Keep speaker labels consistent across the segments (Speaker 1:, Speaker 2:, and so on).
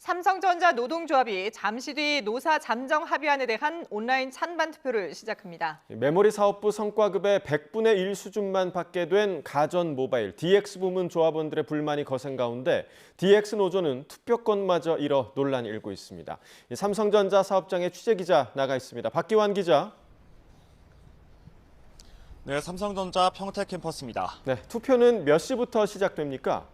Speaker 1: 삼성전자 노동조합이 잠시 뒤 노사 잠정 합의안에 대한 온라인 찬반 투표를 시작합니다.
Speaker 2: 메모리 사업부 성과급의 100분의 1 수준만 받게 된 가전 모바일 DX 부문 조합원들의 불만이 거센 가운데 DX 노조는 투표권마저 잃어 논란이 일고 있습니다. 삼성전자 사업장에 취재기자 나가 있습니다. 박기환 기자.
Speaker 3: 네, 삼성전자 평택 캠퍼스입니다.
Speaker 2: 네, 투표는 몇 시부터 시작됩니까?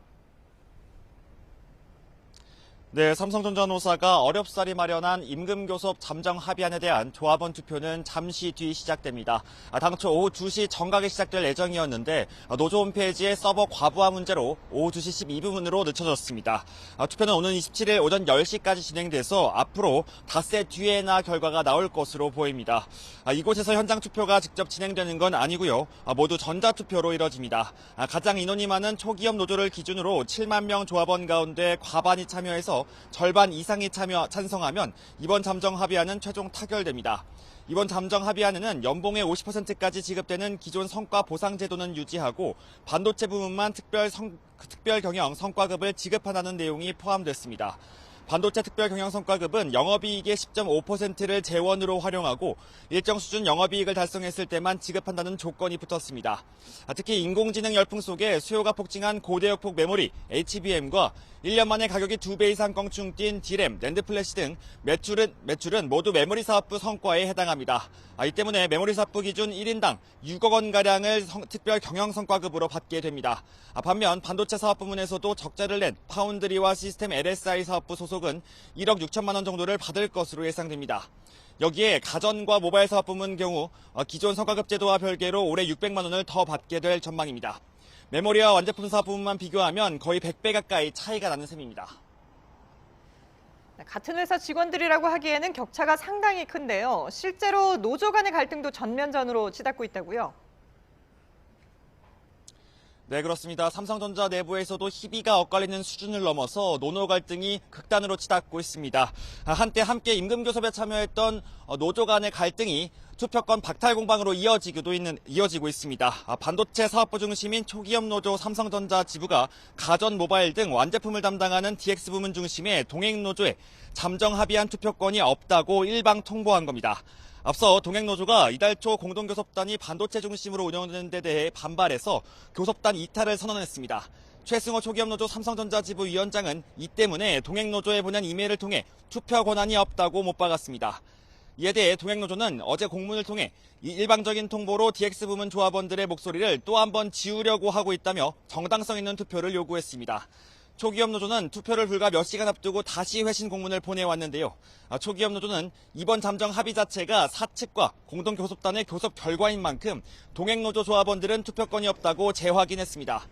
Speaker 3: 네, 삼성전자 노사가 어렵사리 마련한 임금교섭 잠정 합의안에 대한 조합원 투표는 잠시 뒤 시작됩니다. 당초 오후 2시 정각에 시작될 예정이었는데 노조 홈페이지의 서버 과부하 문제로 오후 2시 12분으로 늦춰졌습니다. 투표는 오는 27일 오전 10시까지 진행돼서 앞으로 닷새 뒤에나 결과가 나올 것으로 보입니다. 이곳에서 현장 투표가 직접 진행되는 건 아니고요. 모두 전자투표로 이뤄집니다. 가장 인원이 많은 초기업 노조를 기준으로 7만 명 조합원 가운데 과반이 참여해서 절반 이상이 찬성하면 이번 잠정 합의안은 최종 타결됩니다. 이번 잠정 합의안에는 연봉의 50%까지 지급되는 기존 성과 보상 제도는 유지하고 반도체 부문만 특별 경영 성과급을 지급한다는 내용이 포함됐습니다. 반도체 특별 경영 성과급은 영업이익의 10.5%를 재원으로 활용하고 일정 수준 영업이익을 달성했을 때만 지급한다는 조건이 붙었습니다. 특히 인공지능 열풍 속에 수요가 폭증한 고대역폭 메모리 HBM과 1년 만에 가격이 2배 이상 껑충 뛴 D램, 낸드 플래시 등 매출은 모두 메모리 사업부 성과에 해당합니다. 이 때문에 메모리 사업부 기준 1인당 6억 원가량을 특별 경영 성과급으로 받게 됩니다. 반면 반도체 사업 부문에서도 적자를 낸 파운드리와 시스템 LSI 사업부 소속은 1억 6천만 원 정도를 받을 것으로 예상됩니다. 여기에 가전과 모바일 사업 부문 경우 기존 성과급 제도와 별개로 올해 600만 원을 더 받게 될 전망입니다. 메모리와 완제품 사업 부문만 비교하면 거의 100배 가까이 차이가 나는 셈입니다.
Speaker 1: 같은 회사 직원들이라고 하기에는 격차가 상당히 큰데요. 실제로 노조 간의 갈등도 전면전으로 치닫고 있다고요?
Speaker 3: 네, 그렇습니다. 삼성전자 내부에서도 희비가 엇갈리는 수준을 넘어서 노노 갈등이 극단으로 치닫고 있습니다. 한때 함께 임금교섭에 참여했던 노조 간의 갈등이 투표권 박탈 공방으로 이어지고 있습니다. 반도체 사업부 중심인 초기업 노조 삼성전자 지부가 가전 모바일 등 완제품을 담당하는 DX 부문 중심의 동행노조에 잠정 합의안 투표권이 없다고 일방 통보한 겁니다. 앞서 동행노조가 이달 초 공동교섭단이 반도체 중심으로 운영되는 데 대해 반발해서 교섭단 이탈을 선언했습니다. 최승호 초기업노조 삼성전자 지부 위원장은 이 때문에 동행노조에 보낸 이메일을 통해 투표 권한이 없다고 못 박았습니다. 이에 대해 동행노조는 어제 공문을 통해 이 일방적인 통보로 DX 부문 조합원들의 목소리를 또 한 번 지우려고 하고 있다며 정당성 있는 투표를 요구했습니다. 초기업 노조는 투표를 불과 몇 시간 앞두고 다시 회신 공문을 보내왔는데요. 초기업 노조는 이번 잠정 합의 자체가 사측과 공동교섭단의 교섭 결과인 만큼 동행노조 조합원들은 투표권이 없다고 재확인했습니다.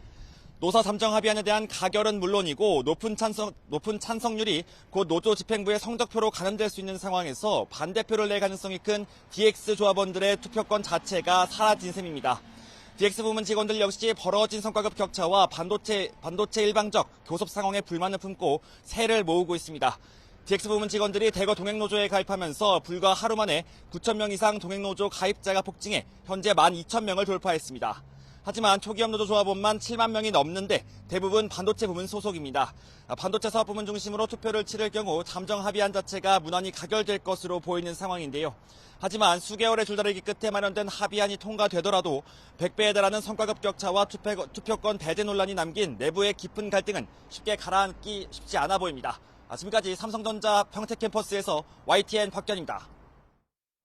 Speaker 3: 노사 잠정 합의안에 대한 가결은 물론이고 높은 찬성률이 곧 노조 집행부의 성적표로 가늠될 수 있는 상황에서 반대표를 낼 가능성이 큰 DX 조합원들의 투표권 자체가 사라진 셈입니다. DX 부문 직원들 역시 벌어진 성과급 격차와 반도체 일방적 교섭 상황에 불만을 품고 세를 모으고 있습니다. DX 부문 직원들이 대거 동행노조에 가입하면서 불과 하루 만에 9천 명 이상 동행노조 가입자가 폭증해 현재 12,000명을 돌파했습니다. 하지만 초기업 노조 조합원만 7만 명이 넘는데 대부분 반도체 부문 소속입니다. 반도체 사업 부문 중심으로 투표를 치를 경우 잠정 합의안 자체가 무난히 가결될 것으로 보이는 상황인데요. 하지만 수개월의 줄다리기 끝에 마련된 합의안이 통과되더라도 100배에 달하는 성과급 격차와 투표권 배제 논란이 남긴 내부의 깊은 갈등은 쉽게 가라앉기 쉽지 않아 보입니다. 지금까지 삼성전자 평택 캠퍼스에서 YTN 박견입니다.